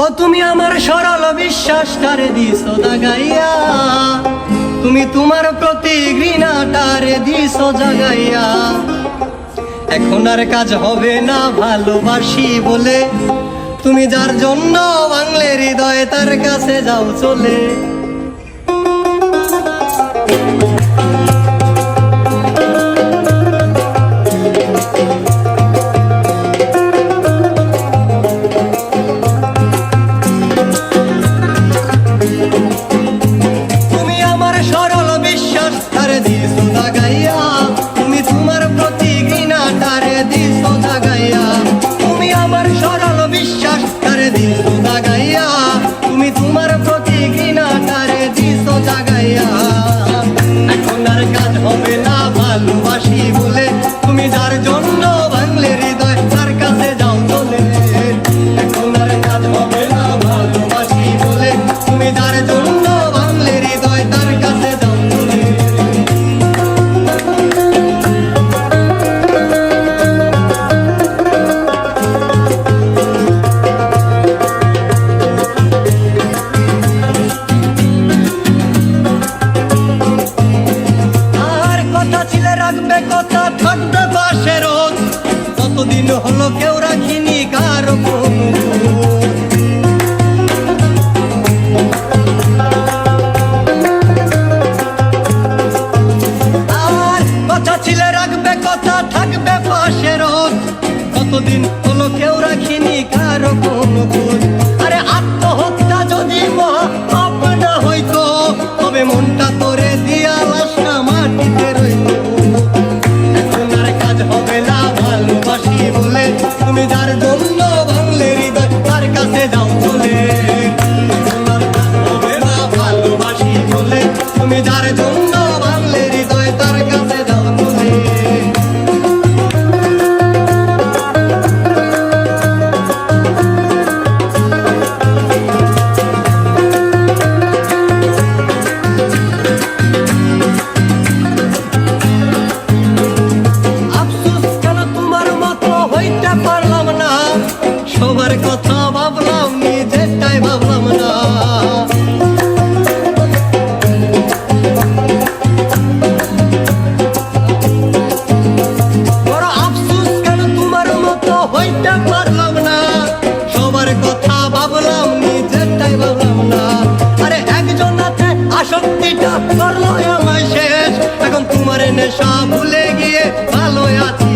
ও তুমি আমার সরল বিশ্বাসটারে দিছো দাগাইয়া, তুমি তোমার প্রতি ঘৃণাটারে দিছো জাগাইয়া। এখন আর কাজ হবে না ভালোবাসি বলে, তুমি যার জন্য ভাঙলে হৃদয় তার কাছে যাও চলে। তুমি আমার সরল বিশ্বাস তারে দিছো দাগাইয়া, তুমি তোমার প্রতি ঘৃণাটারে দিছো জাগাইয়া। তুমি আমার সরল বিশ্বাস তারে দিছো দাগাইয়া, তুমি তোমার প্রতি ঘৃণাটারে দিছো জাগাইয়া। এখন আর কাজ হবে না ভালোবাসি বলে, তুমি যার জন্য ভাঙলে হৃদয় তার কাছে যাও চলে। এখন আর কাজ হবে না ভালোবাসি বলে, তুমি যার জন্য ভাঙলে হৃদয় তার কাছে যাও চলে। আর কথা ছিলে রাখবে, কথা থাকবে পাশে রোজ, কতদিন হলো কেউ রাখিনি কারো কোনো খোঁজ। আর কথা ছিলে রাখবে, কথা থাকবে পাশে রোজ, কতদিন হলো কেউ রাখিনি কারো কোনো খোঁজ। আরে আত্মহত্যা যদি মহা পাপ না হইতো, তবে মনটা তোরে দিয়া লাশটা মাটিতে রইতো। এখন আর কাজ হবে না ভালোবাসি বলে, তুমি যার জন্য ভাঙলে হৃদয় তার কাছে যাও চলে। এখন আর কাজ হবে না ভালোবাসি বলে, তুমি যার জন্য ভাঙলে হৃদয় তার কাছে যাও চলে। আফসোস কেন তোমার মতো হইতে পারলাম না, সবার কথা ভাবলাম নিজেরটাই ভাবলাম না। বড় আফসোস কেন তোমার মতো হইতে পারলাম না, সবার কথা ভাবলাম নিজেরটাই ভাবলাম না। আরে একজন আছে আসক্তিটা করলো আমায় শেষ, এখন তোমার নেশা ভুলে গিয়ে ভালো আছি